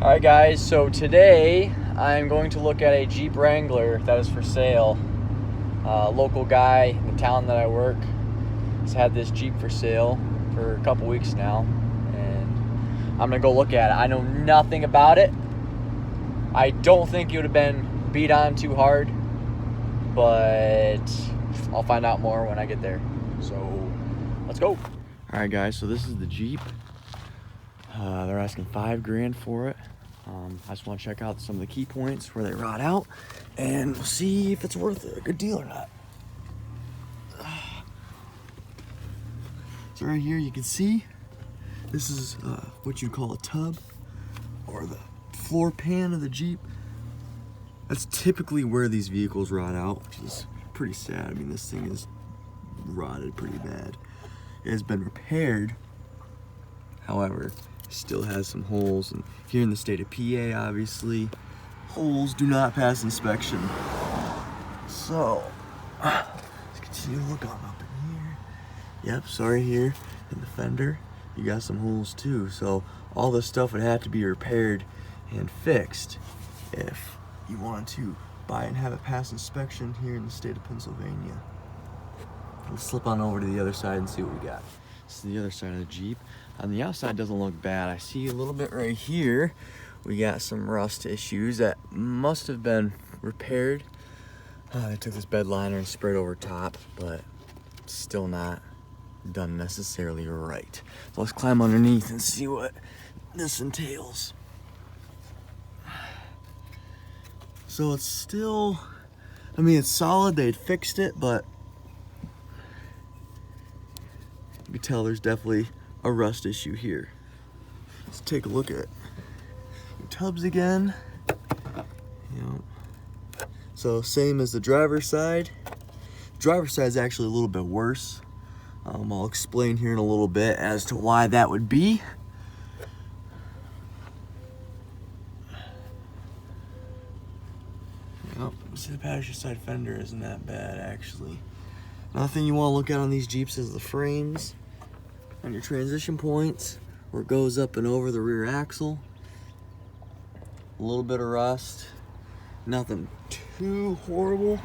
Alright guys, so today I'm going to look at a Jeep Wrangler that is for sale. Local guy in the town that I work has had this Jeep for sale for a couple weeks now, and I'm gonna go look at it. I know nothing about it. I don't think it would have been beat on too hard, but I'll find out more when I get there. So let's go. Alright guys, so this is the Jeep. They're asking $5 grand for it. I just want to check out some of the key points where they rot out, and we'll see if it's worth a good deal or not. So right here you can see this is what you'd call a tub, or the floor pan of the Jeep. That's typically where these vehicles rot out, which is pretty sad. I mean, this thing is rotted pretty bad. It has been repaired, however, still has some holes, and here in the state of PA, obviously, holes do not pass inspection. So, let's continue to look on up in here. Yep, sorry, here in the fender, you got some holes too. So all this stuff would have to be repaired and fixed if you wanted to buy and have it pass inspection here in the state of Pennsylvania. Let's slip on over to the other side and see what we got. This is the other side of the Jeep. On the outside doesn't look bad. I see a little bit right here. We got some rust issues that must have been repaired. They took this bed liner and sprayed over top, but still not done necessarily right. So let's climb underneath and see what this entails. So it's still, I mean, it's solid. They'd fixed it, but you can tell there's definitely a rust issue here. Let's take a look at the tubs again. So same as the driver's side. Driver's side is actually a little bit worse. I'll explain here in a little bit as to why that would be. See, the passenger side fender isn't that bad actually. Another thing you want to look at on these Jeeps is the frames on your transition points, where it goes up and over the rear axle. A little bit of rust, nothing too horrible.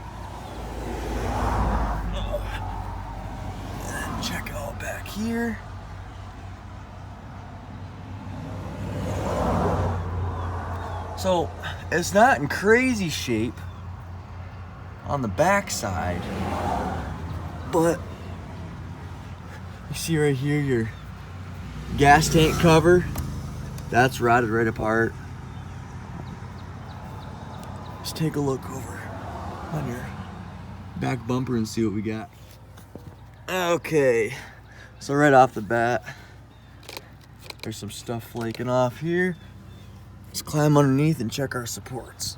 And check out back here. So it's not in crazy shape on the back side, but you see right here your gas tank cover, that's rotted right apart. Let's take a look over on your back bumper and see what we got. Okay, so right off the bat, there's some stuff flaking off here. Let's climb underneath and check our supports.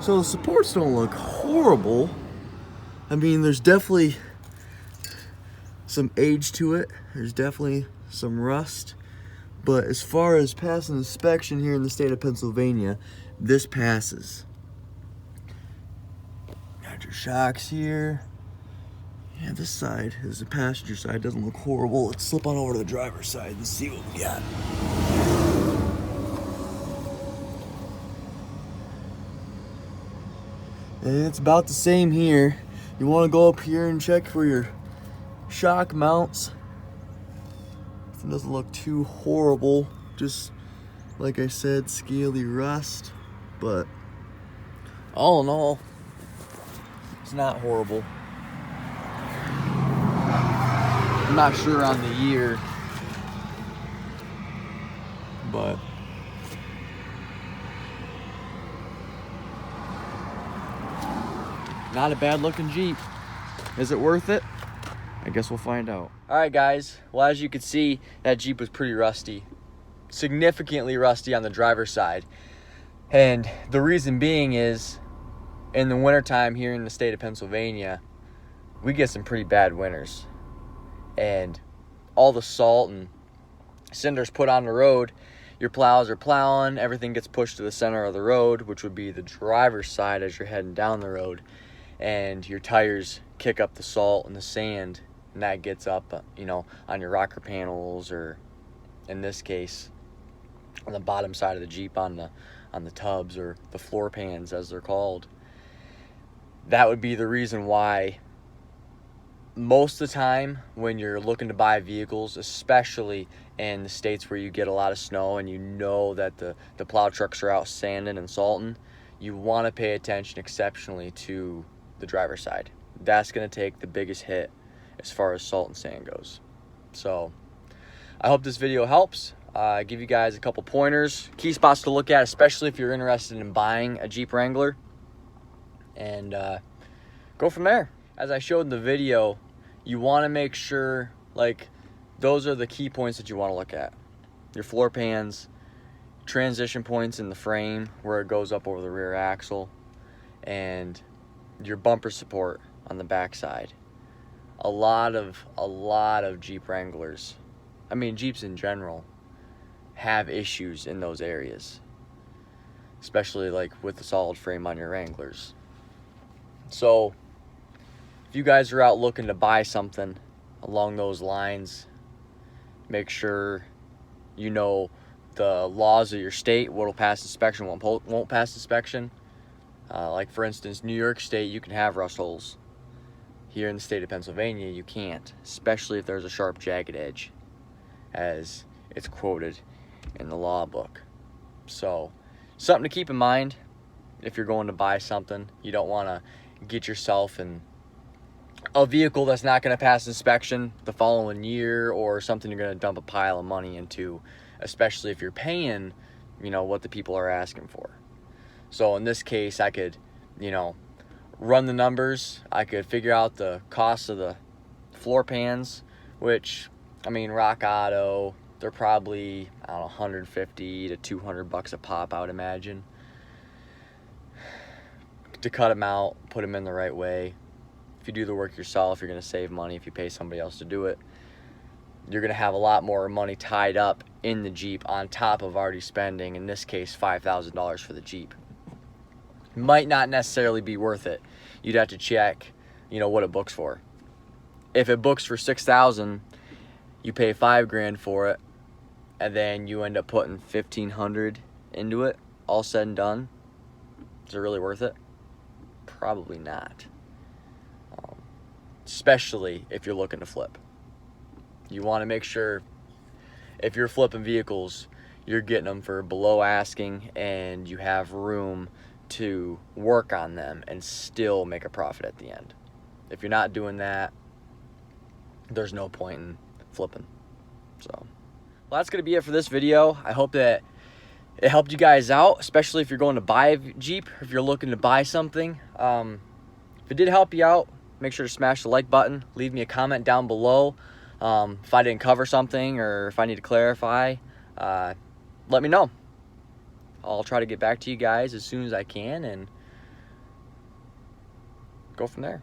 So the supports don't look horrible. I mean, there's definitely some age to it. There's definitely some rust. But as far as passing inspection here in the state of Pennsylvania, this passes. Got your shocks here. Yeah, this side is the passenger side. Doesn't look horrible. Let's slip on over to the driver's side and see what we got. And it's about the same here. You want to go up here and check for your shock mounts. It doesn't look too horrible. Just like I said, scaly rust. But all in all, it's not horrible. I'm not sure on the year, but not a bad looking Jeep. Is it worth it? I guess we'll find out. All right, guys. Well, as you can see, that Jeep was pretty rusty. Significantly rusty on the driver's side. And the reason being is, in the wintertime here in the state of Pennsylvania, we get some pretty bad winters. And all the salt and cinders put on the road, your plows are plowing, everything gets pushed to the center of the road, which would be the driver's side as you're heading down the road. And your tires kick up the salt and the sand and that gets up, you know, on your rocker panels, or in this case, on the bottom side of the Jeep, on the tubs, or the floor pans as they're called. That would be the reason why most of the time when you're looking to buy vehicles, especially in the states where you get a lot of snow and you know that the plow trucks are out sanding and salting, you want to pay attention exceptionally to the driver's side. That's going to take the biggest hit as far as salt and sand goes. So I hope this video helps. Give you guys a couple pointers, key spots to look at, especially if you're interested in buying a Jeep Wrangler, and go from there. As I showed in the video, you want to make sure, like, those are the key points that you want to look at. Your floor pans, transition points in the frame where it goes up over the rear axle, and your bumper support on the back side. A lot of Jeep Wranglers, I mean Jeeps in general, have issues in those areas, especially like with the solid frame on your Wranglers. So if you guys are out looking to buy something along those lines, make sure you know the laws of your state, what'll pass inspection, won't pass inspection. Like for instance, New York State, you can have rust holes. Here in the state of Pennsylvania, you can't, especially if there's a sharp, jagged edge, as it's quoted in the law book. So something to keep in mind if you're going to buy something. You don't want to get yourself in a vehicle that's not going to pass inspection the following year, or something you're going to dump a pile of money into, especially if you're paying, you know, what the people are asking for. So in this case, I could, you know, run the numbers. I could figure out the cost of the floor pans, which, I mean, Rock Auto, they're probably, I don't know, 150 to 200 bucks a pop, I would imagine, to cut them out, put them in the right way. If you do the work yourself, you're going to save money. If you pay somebody else to do it, you're going to have a lot more money tied up in the Jeep on top of already spending, in this case, $5,000 for the Jeep. Might not necessarily be worth it. You'd have to check, you know, what it books for. If it books for $6,000, you pay $5,000 for it, and then you end up putting $1,500 into it, all said and done. Is it really worth it? Probably not. Especially if you're looking to flip. You want to make sure if you're flipping vehicles, you're getting them for below asking, and you have room to work on them and still make a profit at the end. If you're not doing that, there's no point in flipping. So, well, that's going to be it for this video. I hope that it helped you guys out, especially if you're going to buy a Jeep, if you're looking to buy something. If it did help you out, make sure to smash the like button. Leave me a comment down below. If I didn't cover something, or if I need to clarify, let me know. I'll try to get back to you guys as soon as I can and go from there.